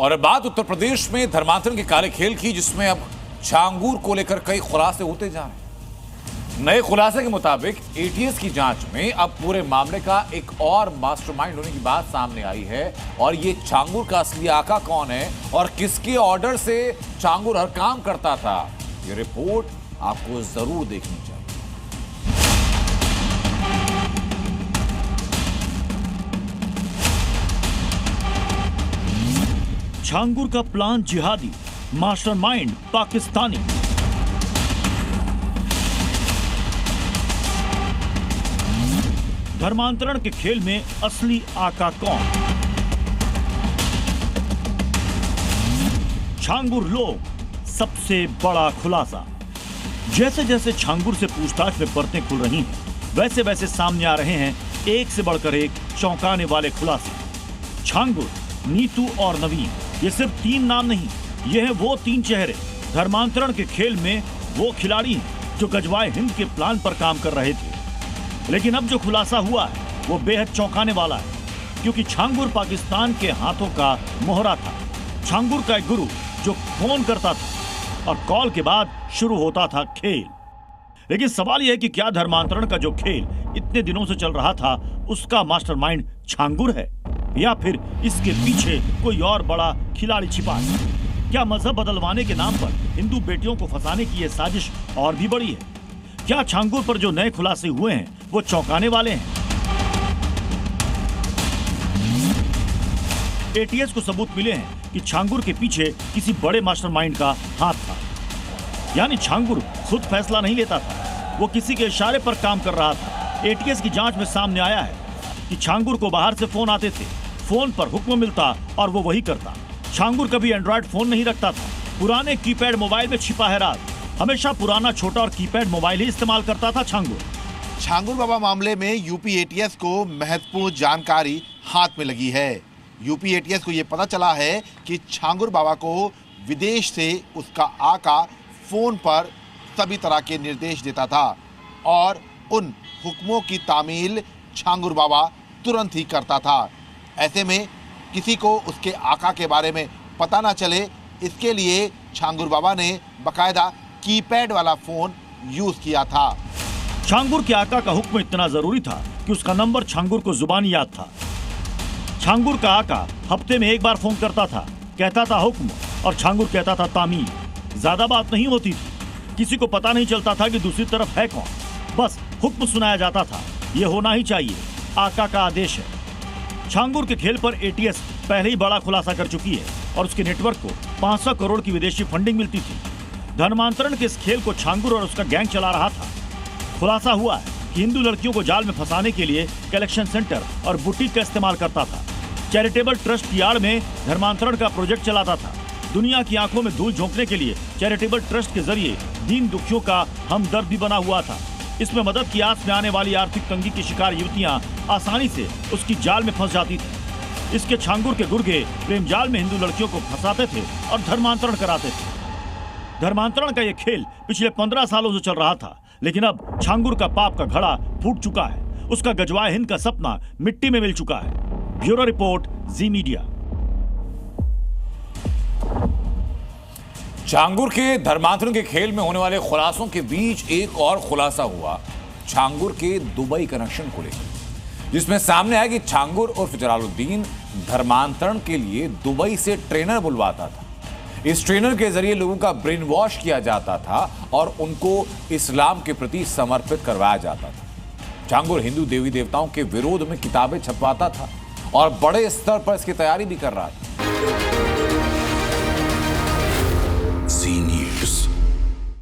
और अब बात उत्तर प्रदेश में धर्मांतरण के काले खेल की, जिसमें अब छांगुर को लेकर कई खुलासे होते जा रहे हैं। नए खुलासे के मुताबिक एटीएस की जांच में अब पूरे मामले का एक और मास्टरमाइंड होने की बात सामने आई है। और ये छांगुर का असली आका कौन है और किसके ऑर्डर से छांगुर हर काम करता था, ये रिपोर्ट आपको जरूर देखनी चाहिए। छांगुर का प्लान जिहादी, मास्टरमाइंड पाकिस्तानी। धर्मांतरण के खेल में असली आका कौन? छांगुर लोग सबसे बड़ा खुलासा। जैसे जैसे छांगुर से पूछताछ में परतें खुल रही हैं, वैसे वैसे सामने आ रहे हैं एक से बढ़कर एक चौंकाने वाले खुलासे। छांगुर, नीतू और नवीन, ये सिर्फ तीन नाम नहीं, ये हैं वो तीन चेहरे। धर्मांतरण के खेल में वो खिलाड़ी हैं जो गजवाए हिंद के प्लान पर काम कर रहे थे। लेकिन अब जो खुलासा हुआ है वो बेहद चौंकाने वाला है, क्योंकि छांगुर पाकिस्तान के हाथों का मोहरा था। छांगुर का एक गुरु जो फोन करता था और कॉल के बाद शुरू होता था खेल। लेकिन सवाल यह है कि क्या धर्मांतरण का जो खेल इतने दिनों से चल रहा था उसका मास्टरमाइंड छांगुर है, या फिर इसके पीछे कोई और बड़ा खिलाड़ी छिपा है? क्या मजहब बदलवाने के नाम पर हिंदू बेटियों को फंसाने की यह साजिश और भी बड़ी है? क्या छांगुर पर जो नए खुलासे हुए हैं वो चौंकाने वाले हैं? एटीएस को सबूत मिले हैं कि छांगुर के पीछे किसी बड़े मास्टरमाइंड का हाथ था। यानी छांगुर खुद फैसला नहीं लेता था, वो किसी के इशारे पर काम कर रहा था। एटीएस की जांच में सामने आया है कि छांगुर को बाहर से फोन आते थे, फोन पर हुक्म मिलता और वो वही करता। छांगुर कभी एंड्रॉइड फोन नहीं रखता था, पुराने कीपैड मोबाइल में छिपा है राज। हमेशा पुराना छोटा और कीपैड मोबाइल ही इस्तेमाल करता था छांगुर। छांगुर बाबा मामले में यूपी एटीएस को महत्वपूर्ण जानकारी हाथ में लगी है। यूपी एटीएस को यह पता चला है कि छांगुर बाबा को विदेश से उसका आका फोन पर सभी तरह के निर्देश देता था और उन हुक्मों की तामील छांगुर बाबा तुरंत ही करता था। ऐसे में किसी को उसके आका के बारे में पता ना चले, इसके लिए छांगुर बाबा ने बकायदा कीपैड वाला फोन यूज किया था। छांगुर के आका का हुक्म इतना जरूरी था कि उसका नंबर छांगुर को जुबानी याद था। छांगुर का आका हफ्ते में एक बार फोन करता था, कहता था हुक्म और छांगुर कहता था तामील। ज्यादा बात नहीं होती थी, किसी को पता नहीं चलता था कि दूसरी तरफ है कौन, बस हुक्म सुनाया जाता था, ये होना ही चाहिए, आका का आदेश है। छांगुर के खेल पर एटीएस पहले ही बड़ा खुलासा कर चुकी है और उसके नेटवर्क को 500 करोड़ की विदेशी फंडिंग मिलती थी। धर्मांतरण के इस खेल को छांगुर और उसका गैंग चला रहा था। खुलासा हुआ है कि हिंदू लड़कियों को जाल में फंसाने के लिए कलेक्शन सेंटर और बुटीक का इस्तेमाल करता था। चैरिटेबल ट्रस्ट की आड़ में धर्मांतरण का प्रोजेक्ट चलाता था। दुनिया की आंखों में धूल झोंकने के लिए चैरिटेबल ट्रस्ट के जरिए दीन दुखियों का हमदर्द भी बना हुआ था। इसमें मदद की आस में आने वाली आर्थिक तंगी की शिकार युवतियां आसानी से उसकी जाल में फंस जाती थी। इसके छांगुर के गुर्गे प्रेम जाल में हिंदू लड़कियों को फंसाते थे और धर्मांतरण कराते थे। धर्मांतरण का यह खेल पिछले 15 सालों से चल रहा था, लेकिन अब छांगुर का पाप का घड़ा फूट चुका है। उसका गजवाए हिंद का सपना मिट्टी में मिल चुका है। ब्यूरो रिपोर्ट, जी मीडिया। छांगुर के धर्मांतरण के खेल में होने वाले खुलासों के बीच एक और खुलासा हुआ छांगुर के दुबई कनेक्शन को लेकर, जिसमें सामने आया कि छांगुर और जलालुद्दीन धर्मांतरण के लिए दुबई से ट्रेनर बुलवाता था। इस ट्रेनर के जरिए लोगों का ब्रेन वॉश किया जाता था और उनको इस्लाम के प्रति समर्पित करवाया जाता था। छांगुर हिंदू देवी देवताओं के विरोध में किताबें छपवाता था और बड़े स्तर पर इसकी तैयारी भी कर रहा था।